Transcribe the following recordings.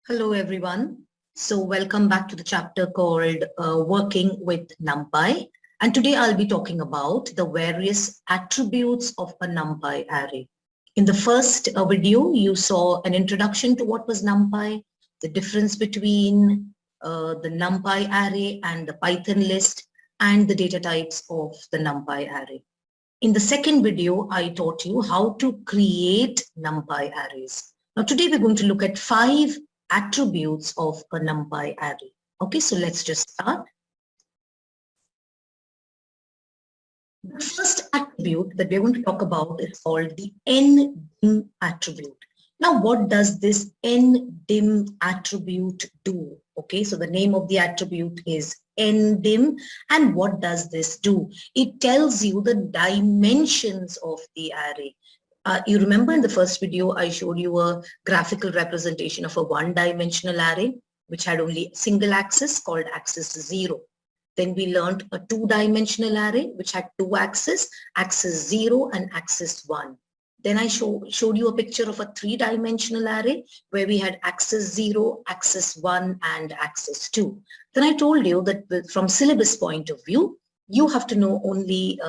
Hello everyone. So welcome back to the chapter called Working with NumPy. And today I'll be talking about the various attributes of a NumPy array. In the first video, you saw an introduction to what was NumPy, the difference between the NumPy array and the Python list, and the data types of the NumPy array. In the second video, I taught you how to create NumPy arrays. Now today we're going to look at 5 attributes of a NumPy array. Okay, so let's just start. The first attribute that we're going to talk about is called the ndim attribute. Now, what does this ndim attribute do? Okay, so the name of the attribute is ndim, and what does this do? It tells you the dimensions of the array. You remember in the first video, I showed you a graphical representation of a one-dimensional array, which had only a single axis called axis 0. Then we learned a two-dimensional array, which had two axes, axis 0 and axis 1. Then I showed you a picture of a three-dimensional array, where we had axis 0, axis 1, and axis 2. Then I told you that from syllabus point of view, you have to know only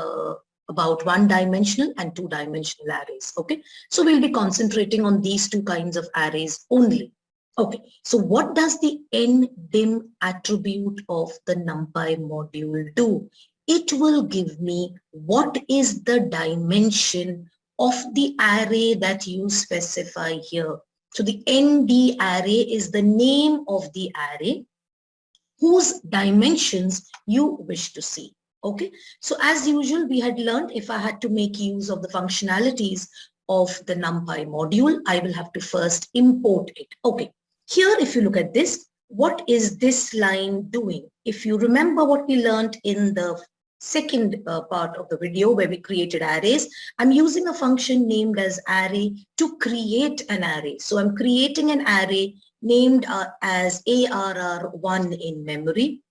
about one-dimensional and two-dimensional arrays. Okay, so we'll be concentrating on these two kinds of arrays only. Okay, so what does the ndim attribute of the NumPy module do? It will give me what is the dimension of the array that you specify here. So the ND array is the name of the array whose dimensions you wish to see. Okay, so as usual, we had learned if I had to make use of the functionalities of the NumPy module, I will have to first import it. Okay, here if you look at this, what is this line doing? If you remember what we learned in the second part of the video where we created arrays, I'm using a function named as array to create an array. So I'm creating an array named as ARR1 in memory.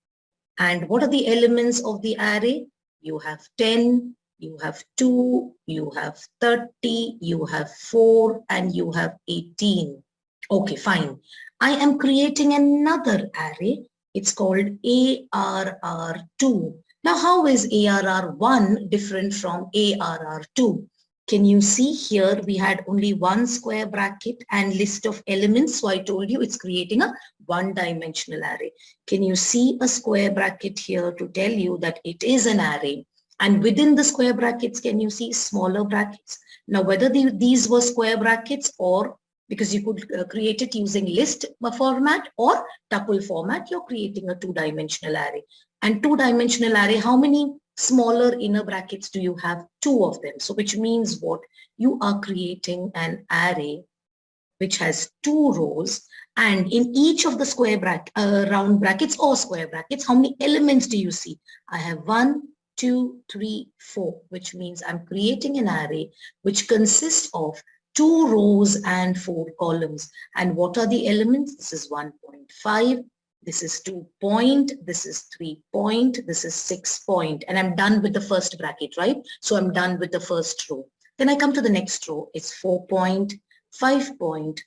And what are the elements of the array? You have 10, you have 2, you have 30, you have 4, and you have 18. Okay, fine. I am creating another array. It's called ARR2. Now, how is ARR1 different from ARR2? Can you see here we had only one square bracket and list of elements. So I told you it's creating a one-dimensional array. Can you see a square bracket here to tell you that it is an array? And within the square brackets, can you see smaller brackets? Now, whether these were square brackets or because you could create it using list format or tuple format, you're creating a two-dimensional array. And two-dimensional array, how many smaller inner brackets do you have? 2 of them. So which means what? You are creating an array which has 2 rows, and in each of the square round brackets or square brackets, how many elements do you see? I have 1, 2, 3, 4, which means I'm creating an array which consists of 2 rows and 4 columns. And what are the elements? This is 1.5. This is 2 point, this is 3 point, this is 6 point, and I'm done with the first bracket, right? So I'm done with the first row. Then I come to the next row. It's 4 point, 5 point,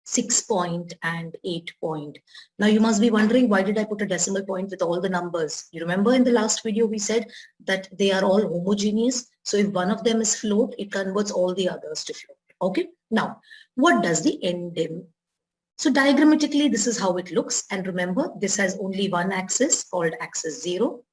6 point, and 8 point. Now you must be wondering, why did I put a decimal point with all the numbers? You remember in the last video we said that they are all homogeneous. So if one of them is float, it converts all the others to float. Okay. Now, what does the ndim? So diagrammatically, this is how it looks. And remember, this has only one axis called axis 0.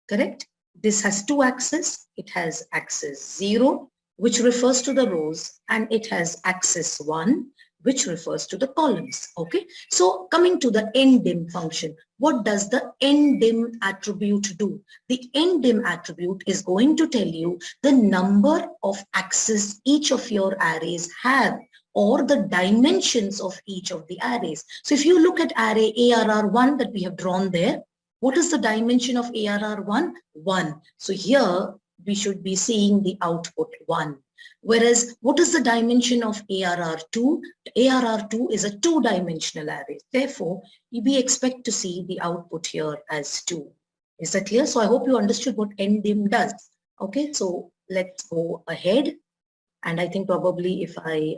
Correct? This has 2 axes. It has axis 0, which refers to the rows, and it has axis 1, which refers to the columns. Okay? So coming to the ndim function, what does the ndim attribute do? The ndim attribute is going to tell you the number of axes each of your arrays have, or the dimensions of each of the arrays. So if you look at array ARR1 that we have drawn there, what is the dimension of ARR1? 1. So here we should be seeing the output 1. Whereas what is the dimension of ARR2? ARR2 is a 2-dimensional array. Therefore, we expect to see the output here as 2. Is that clear? So I hope you understood what ndim does. Okay, so let's go ahead. And I think probably if I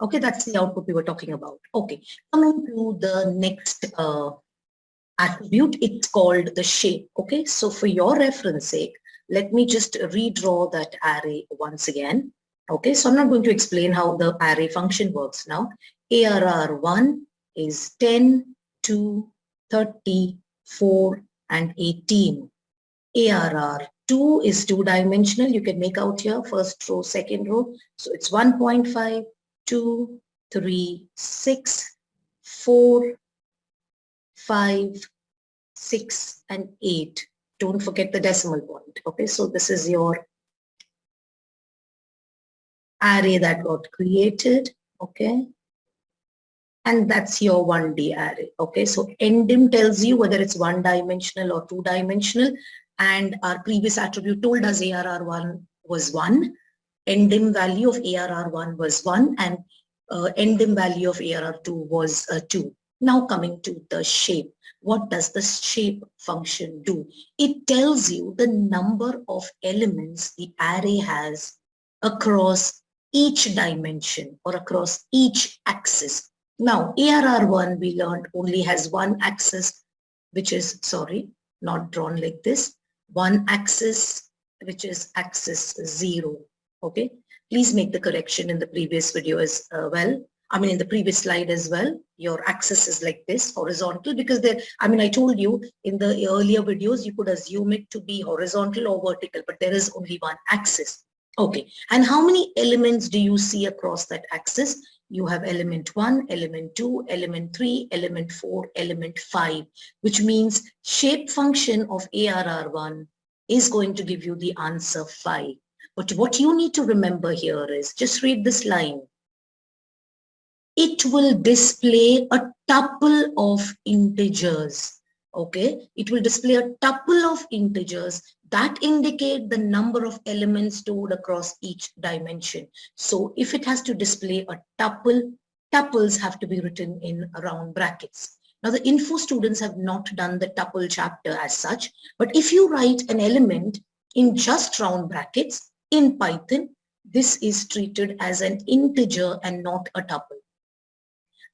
Okay, that's the output we were talking about. Okay, coming to the next attribute, it's called the shape. Okay, so for your reference sake, let me just redraw that array once again. Okay, so I'm not going to explain how the array function works now. ARR1 is 10, 2, 30, 4, and 18. ARR2 is two-dimensional. You can make out here first row, second row. So it's 1.5, 2, 3, 6, 4, 5, 6, and 8. Don't forget the decimal point. Okay, so this is your array that got created. Okay, and that's your 1D array. Okay, so ndim tells you whether it's one-dimensional or two-dimensional, and our previous attribute told us ARR1 was 1, ndim value of ARR1 was 1, and ndim value of ARR2 was 2. Now coming to the shape. What does the shape function do? It tells you the number of elements the array has across each dimension or across each axis. Now, ARR1 we learned only has one axis, which is, sorry, not drawn like this, one axis, which is axis 0. Okay, please make the correction in the previous video as well. I mean, in the previous slide as well, your axis is like this, horizontal, because there, I mean, I told you in the earlier videos, you could assume it to be horizontal or vertical, but there is only one axis. Okay, and how many elements do you see across that axis? You have element 1, element 2, element 3, element 4, element 5, which means shape function of ARR1 is going to give you the answer 5. But what you need to remember here is, just read this line. It will display a tuple of integers. Okay, it will display a tuple of integers that indicate the number of elements stored across each dimension. So if it has to display a tuple, tuples have to be written in round brackets. Now the info students have not done the tuple chapter as such, but if you write an element in just round brackets in Python, this is treated as an integer and not a tuple.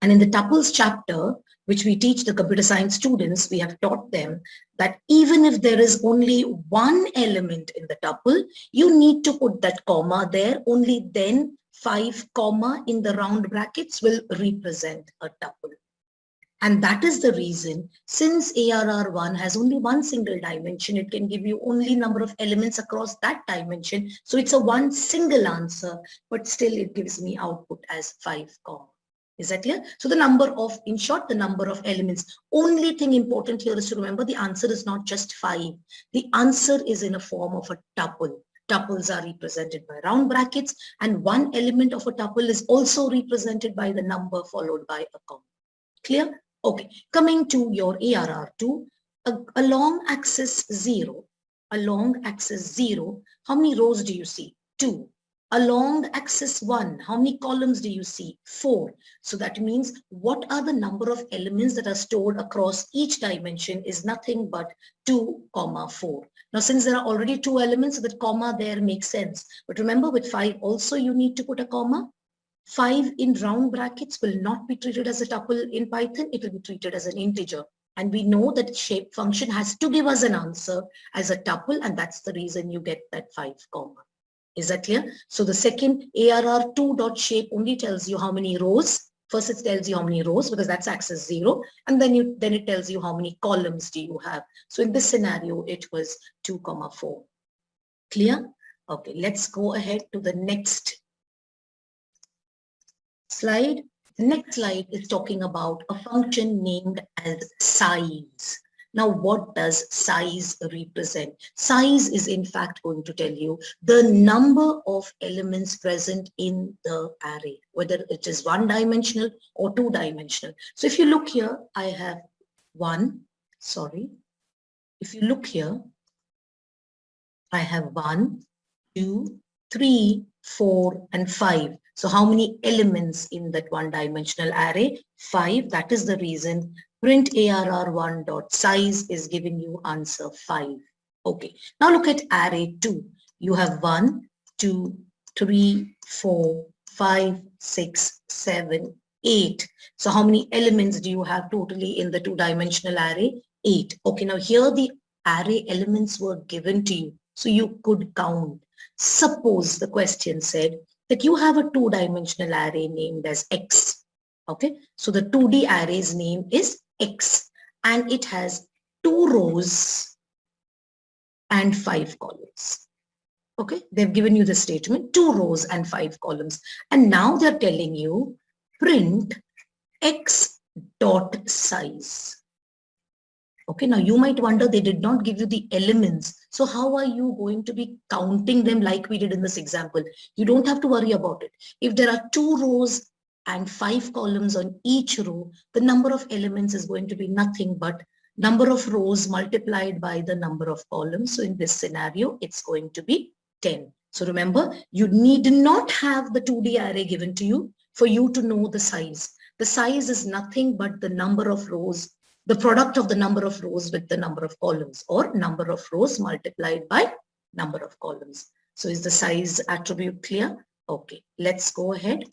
And in the tuples chapter, which we teach the computer science students, we have taught them that even if there is only one element in the tuple, you need to put that comma there. Only then 5 comma in the round brackets will represent a tuple. And that is the reason, since ARR1 has only one single dimension, it can give you only number of elements across that dimension. So it's a one single answer, but still it gives me output as 5 comma. Is that clear? So the number of, in short, the number of elements. Only thing important here is to remember the answer is not just 5. The answer is in a form of a tuple. Tuples are represented by round brackets, and one element of a tuple is also represented by the number followed by a comma. Clear? Okay. Coming to your ARR2, along axis 0, along axis 0, how many rows do you see? 2. Along axis 1, how many columns do you see? 4. So that means what are the number of elements that are stored across each dimension is nothing but 2, 4. Now, since there are already 2 elements, that comma there makes sense. But remember, with 5 also you need to put a comma. 5 in round brackets will not be treated as a tuple in Python. It will be treated as an integer. And we know that shape function has to give us an answer as a tuple, and that's the reason you get that 5 comma. Is that clear? So the second ARR2.shape only tells you how many rows. First it tells you how many rows because that's axis 0, and then it tells you how many columns do you have. So in this scenario it was 2, 4. Clear? Okay, let's go ahead to the next slide. The next slide is talking about a function named as size. Now, what does size represent? Size is in fact going to tell you the number of elements present in the array, whether it is one-dimensional or two-dimensional. So if you look here, I have if you look here, I have 1, 2, 3, 4, and 5. So how many elements in that one-dimensional array? 5. That is the reason print ARR1.size is giving you answer 5. Okay. Now look at array 2. You have 1, 2, 3, 4, 5, 6, 7, 8. So how many elements do you have totally in the two-dimensional array? 8. Okay, now here the array elements were given to you, so you could count. Suppose the question said that you have a two-dimensional array named as X. Okay, so the 2D array's name is X and it has 2 rows and 5 columns. Okay, they've given you the statement, 2 rows and 5 columns. And now they're telling you print X dot size. Okay, now you might wonder they did not give you the elements. So how are you going to be counting them like we did in this example? You don't have to worry about it. If there are 2 rows and 5 columns on each row, the number of elements is going to be nothing but number of rows multiplied by the number of columns. So in this scenario, it's going to be 10. So remember, you need not have the 2D array given to you for you to know the size. The size is nothing but the number of rows, the product of the number of rows with the number of columns, or number of rows multiplied by number of columns. So is the size attribute clear? Okay, let's go ahead.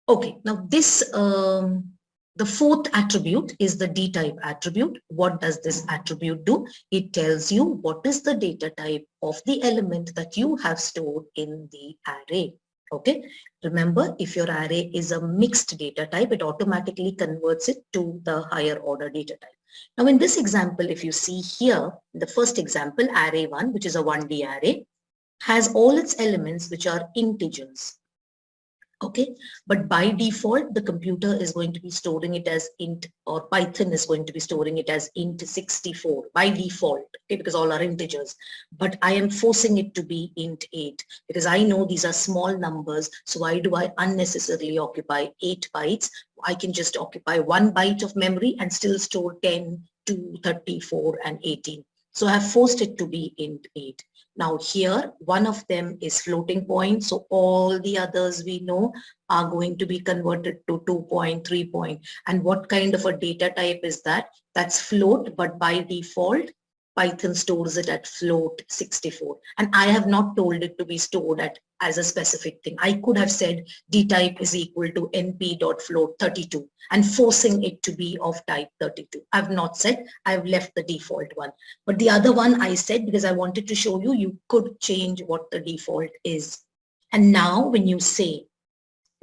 Okay, now this, the fourth attribute is the dtype attribute. What does this attribute do? It tells you what is the data type of the element that you have stored in the array. Okay, remember, if your array is a mixed data type, it automatically converts it to the higher order data type. Now in this example, if you see here, the first example, array 1, which is a 1D array, has all its elements which are integers. Okay, but by default, the computer is going to be storing it as int, or Python is going to be storing it as int 64 by default, okay, because all are integers. But I am forcing it to be int 8 because I know these are small numbers. So why do I unnecessarily occupy 8 bytes? I can just occupy 1 byte of memory and still store 10, 2, 34 and 18. So I have forced it to be int 8. Now here, one of them is floating point. So all the others we know are going to be converted to 2 point, 3 point. And what kind of a data type is that? That's float, but by default, Python stores it at float 64. And I have not told it to be stored at as a specific thing. I could have said dtype is equal to np.float32 and forcing it to be of type 32. I've not said, I've left the default one. But the other one I said because I wanted to show you, you could change what the default is. And now when you say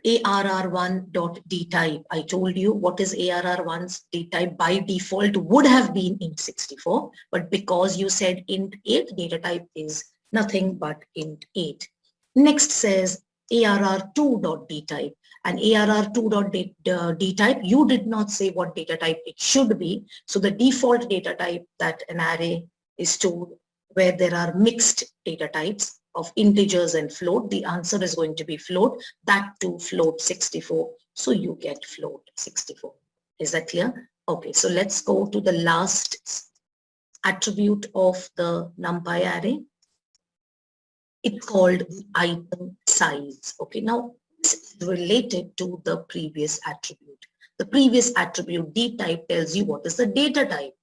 arr1.dtype, I told you what is arr1's dtype by default would have been int 64, but because you said int 8, data type is nothing but int 8. Next says arr2.dtype, and arr2.dtype, you did not say what data type it should be. So the default data type that an array is stored where there are mixed data types of integers and float, the answer is going to be float, that too float 64. So you get float 64. Is that clear? Okay, so let's go to the last attribute of the NumPy array. It's called the item size. Okay, now this is related to the previous attribute. The previous attribute dtype tells you what is the data type.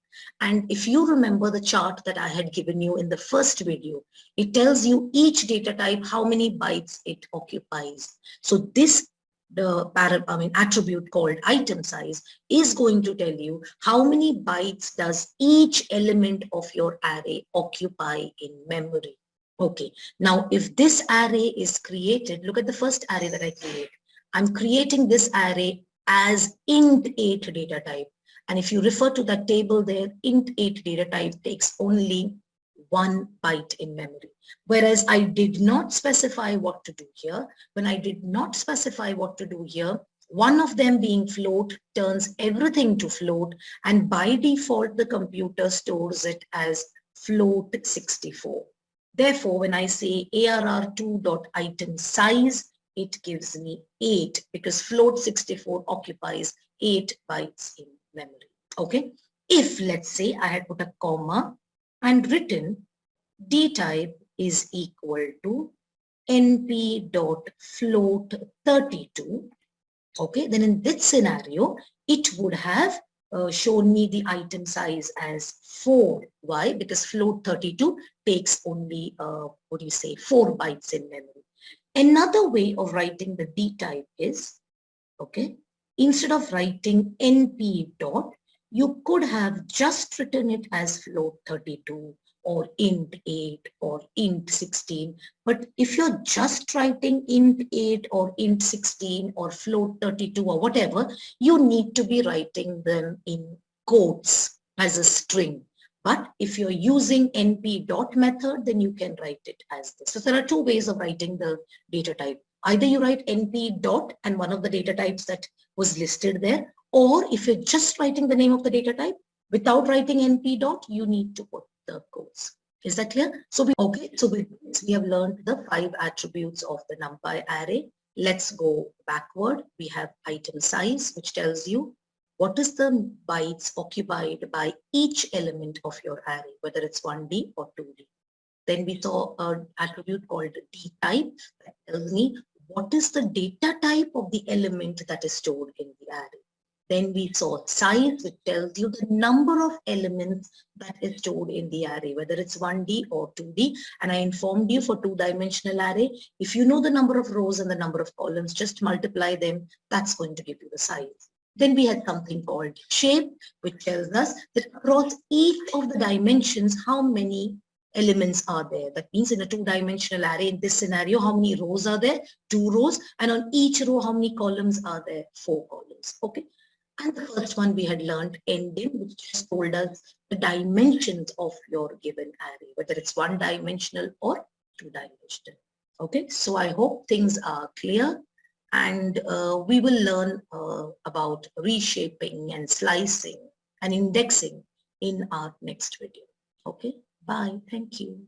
And if you remember the chart that I had given you in the first video, it tells you each data type, how many bytes it occupies. So this attribute called item size is going to tell you how many bytes does each element of your array occupy in memory. Okay, now if this array is created, look at the first array that I create. I'm creating this array as int 8 data type. And if you refer to that table there, int 8 data type takes only 1 byte in memory. Whereas I did not specify what to do here. When I did not specify what to do here, one of them being float turns everything to float, and by default the computer stores it as float 64. Therefore, when I say arr2.itemsize, it gives me 8 because float 64 occupies 8 bytes in memory. Okay, if let's say I had put a comma and written dtype is equal to np.float32, okay, then in this scenario it would have shown me the item size as 4. Why? Because float 32 takes only, 4 bytes in memory. Another way of writing the dtype is, okay, instead of writing np dot, you could have just written it as float 32 or int 8 or int 16. But if you're just writing int 8 or int 16 or float 32 or whatever, you need to be writing them in quotes as a string. But if you're using np dot method, then you can write it as this. So there are two ways of writing the data type. Either you write np dot and one of the data types that was listed there, or if you're just writing the name of the data type without writing np dot, you need to put the quotes. Is that clear? So we have learned the 5 attributes of the NumPy array. Let's go backward. We have item size, which tells you what is the bytes occupied by each element of your array, whether it's 1D or 2D. Then we saw an attribute called dtype that tells me what is the data type of the element that is stored in the array. Then we saw size, which tells you the number of elements that is stored in the array, whether it's 1D or 2D. And I informed you for 2-dimensional array, if you know the number of rows and the number of columns, just multiply them. That's going to give you the size. Then we had something called shape, which tells us that across each of the dimensions, how many elements are there. That means in a 2-dimensional array, in this scenario, how many rows are there? 2 rows. And on each row, how many columns are there? 4 columns. Okay. And the first one we had learned ndim, which just told us the dimensions of your given array, whether it's 1-dimensional or 2-dimensional. Okay. So I hope things are clear. And we will learn about reshaping and slicing and indexing in our next video. Okay. Bye. Thank you.